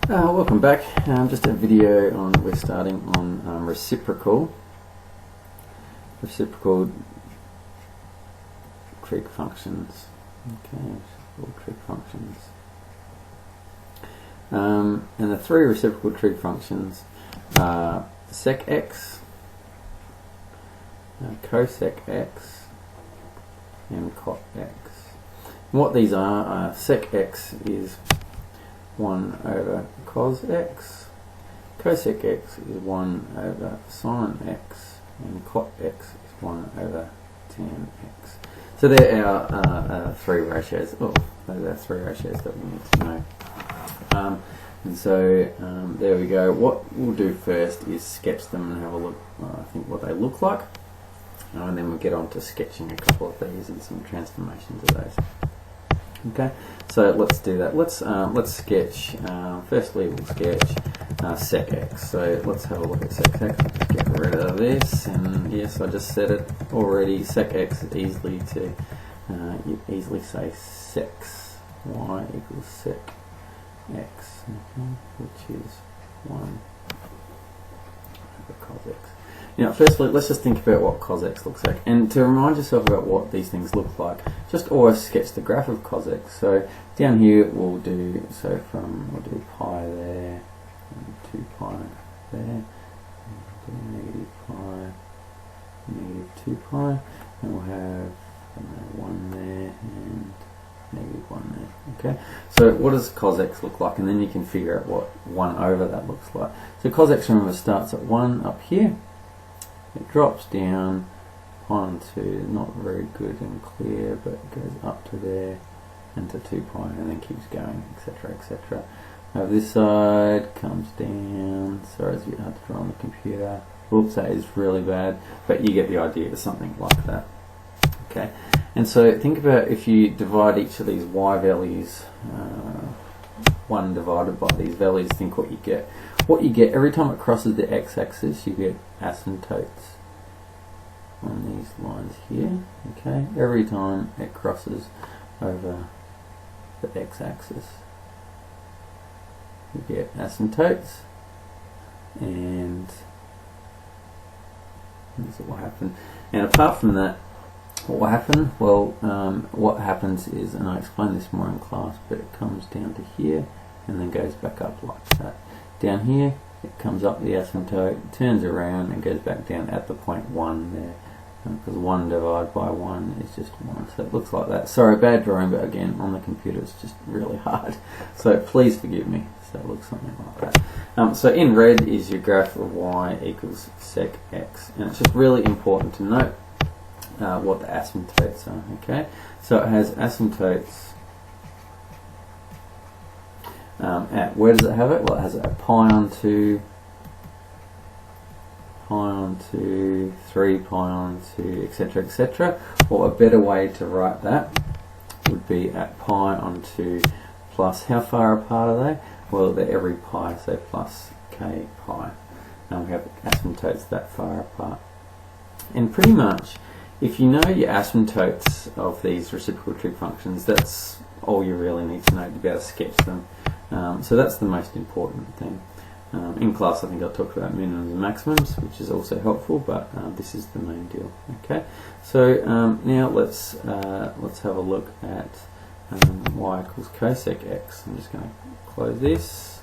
Welcome back. Just a video on, we're starting on reciprocal trig functions. Okay, reciprocal trig functions. And the three reciprocal trig functions are sec x, cosec x, and cot x. And what these are, sec x is 1 over cos x, cosec x is 1 over sin x, and cot x is 1 over tan x. So there are three ratios. Oh, those are three ratios that we need to know. And so there we go. What we'll do first is sketch them and have a look, I think, what they look like. And then we'll get on to sketching a couple of these and some transformations of those. Okay, so let's do that. Let's sketch. Firstly, we'll sketch sec x. So let's have a look at sec x. Let's get rid of this. And yes, I just said it already. Sec x is easily to you easily say sec y equals sec x, okay, which is 1 over cos x. Now, firstly, let's just think about what cos x looks like. And to remind yourself about what these things look like, just always sketch the graph of cos x. So down here we'll do, we'll do pi there, and 2 pi there, and do negative pi, negative 2 pi, and we'll have 1 there, and negative 1 there. Okay, so what does cos x look like? And then you can figure out what 1 over that looks like. So cos x, remember, starts at 1 up here. It drops down, pi on 2, not very good and clear, but it goes up to there, and to 2 pi, and then keeps going, etc., etc. Over this side, comes down. Sorry, it's a bit hard to draw on the computer. Oops, that is really bad, but you get the idea of something like that. Okay, and so think about if you divide each of these y values, 1 divided by these values, think what you get. What you get every time it crosses the x-axis, you get asymptotes on these lines here. Okay, every time it crosses over the x-axis, you get asymptotes, and this is what will happen. And apart from that, what will happen? Well, what happens is, and I explain this more in class, but it comes down to here and then goes back up like that. Down here, it comes up the asymptote, turns around and goes back down at the point 1 there, because 1 divided by 1 is just 1, so it looks like that. Sorry, bad drawing, but again, on the computer it's just really hard, so please forgive me. So it looks something like that. So in red is your graph of y equals sec x, and it's just really important to note what the asymptotes are. Okay, so it has asymptotes at, where does it have it? Well, it has it at pi on 2, 3 pi on 2, etc., etc. Or a better way to write that would be at pi on 2 plus, how far apart are they? Well, they're every pi, so plus k pi. And we have asymptotes that far apart. And pretty much, if you know your asymptotes of these reciprocal trig functions, that's all you really need to know to be able to sketch them. So that's the most important thing. In class, I think I talked about minimums and maximums, which is also helpful, but this is the main deal. Okay, so now let's have a look at y equals cosec x. I'm just going to close this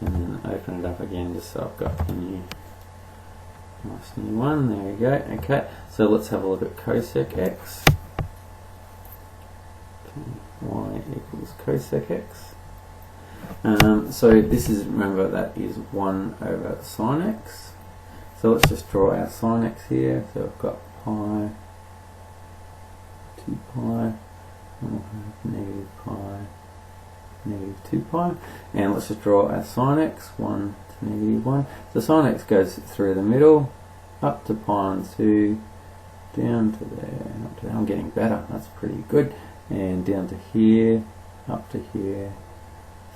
and then open it up again, just so I've got a nice new one. There we go. Okay, so let's have a look at cosec x. Okay, y equals cosec x. So this is, remember, that is 1 over sin x. So let's just draw our sin x here. So we've got pi, 2 pi, and we'll have negative pi, negative 2 pi. And let's just draw our sin x, 1 to negative 1. So sin x goes through the middle, up to pi on 2, down to there, up to there. I'm getting better, that's pretty good. And down to here, up to here,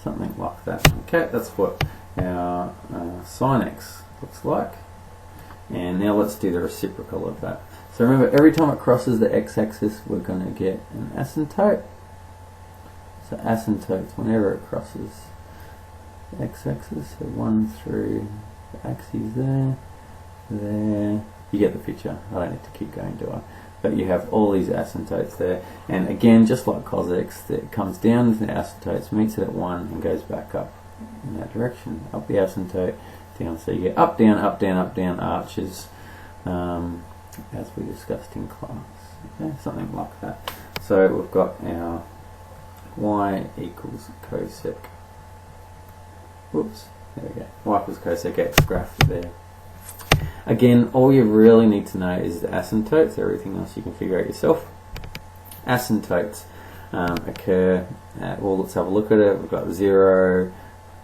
something like that. Okay, that's what our sin x looks like. And now let's do the reciprocal of that. So remember, every time it crosses the x-axis, we're going to get an asymptote. So asymptotes, whenever it crosses x-axis, so 1 through the axes there, there. You get the picture. I don't need to keep going, do I? But you have all these asymptotes there, and again, just like cos x, it comes down with the asymptotes, meets it at 1, and goes back up in that direction, up the asymptote, down. So you get up, down, up, down, up, down arches, as we discussed in class. Okay, something like that. So we've got our y equals cosec. Whoops, there we go. Y equals cosec x graph there. Again, all you really need to know is the asymptotes. Everything else you can figure out yourself. Asymptotes occur at, well, let's have a look at it. We've got 0,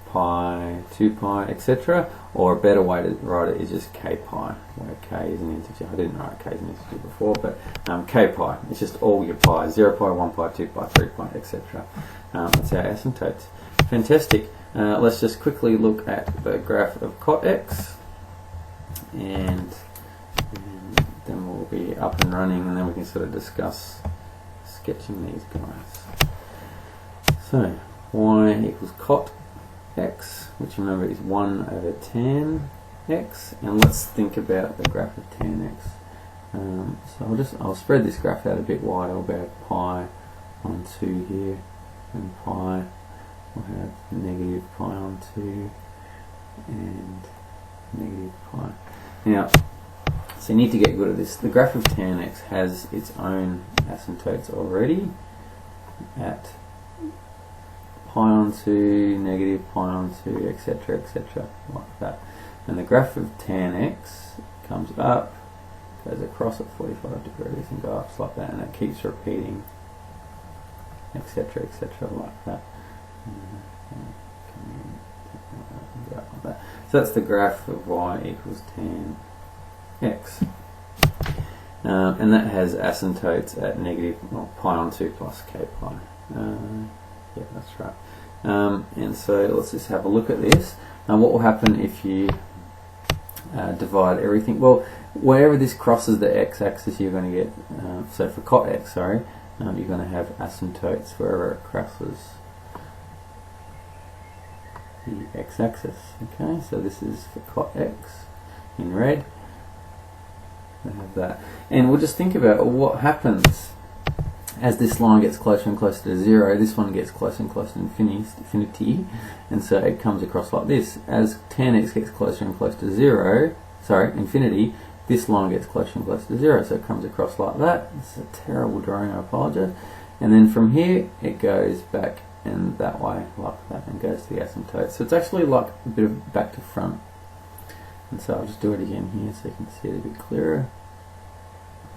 pi, 2 pi, etc. Or a better way to write it is just k pi, where k is an integer. I didn't write k as an integer before, but k pi. It's just all your pi. 0 pi, 1 pi, 2 pi, 3 pi, etc. That's our asymptotes. Fantastic. Let's just quickly look at the graph of cot x. And then we'll be up and running, and then we can sort of discuss sketching these guys. So y equals cot x, which remember is 1 over tan x, and let's think about the graph of tan x. So I'll spread this graph out a bit wider. We'll have pi on 2 here, and pi, we'll have negative pi on 2, and negative pi. Now, so you need to get good at this. The graph of tan x has its own asymptotes already at pi on 2, negative pi on 2, etc., etc., like that. And the graph of tan x comes up, goes across at 45 degrees, and goes up like that, and it keeps repeating, etc., etc., like that. So that's the graph of y equals tan x. And that has asymptotes at negative, well, pi on 2 plus k pi. Yeah, that's right. And so let's just have a look at this. Now what will happen if you divide everything? Well, wherever this crosses the x-axis, you're going to get, so for cot x, sorry, you're going to have asymptotes wherever it crosses the x-axis. Okay, so this is for cot x in red. We have that, and we'll just think about what happens as this line gets closer and closer to 0. This one gets closer and closer to infinity, and so it comes across like this. As tan x gets closer and closer to infinity, this line gets closer and closer to 0, so it comes across like that. This is a terrible drawing, I apologize. And then from here it goes back and that way like that, and goes to the asymptote. So it's actually like a bit of back to front. And so I'll just do it again here so you can see it a bit clearer.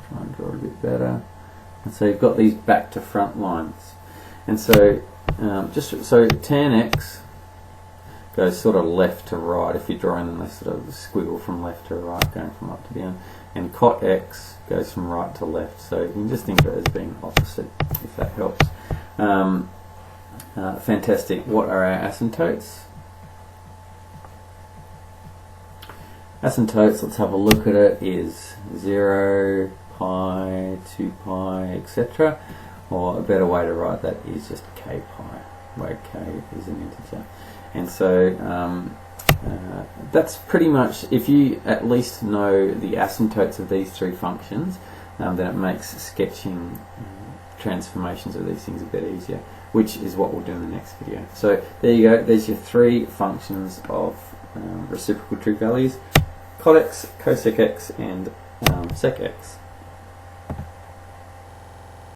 Try and draw it a bit better. And so you've got these back to front lines. And so so tan x goes sort of left to right. If you're drawing them, they sort of squiggle from left to right, going from up to down. And cot x goes from right to left. So you can just think of it as being opposite, if that helps. Fantastic. What are our asymptotes? Asymptotes, let's have a look at it, is 0, pi, 2 pi, etc. Or a better way to write that is just k pi, where k is an integer. And so that's pretty much, if you at least know the asymptotes of these three functions, then it makes sketching transformations of these things a bit easier, which is what we'll do in the next video. So there you go, there's your three functions of reciprocal trig values: cot x, cosec x, and sec x.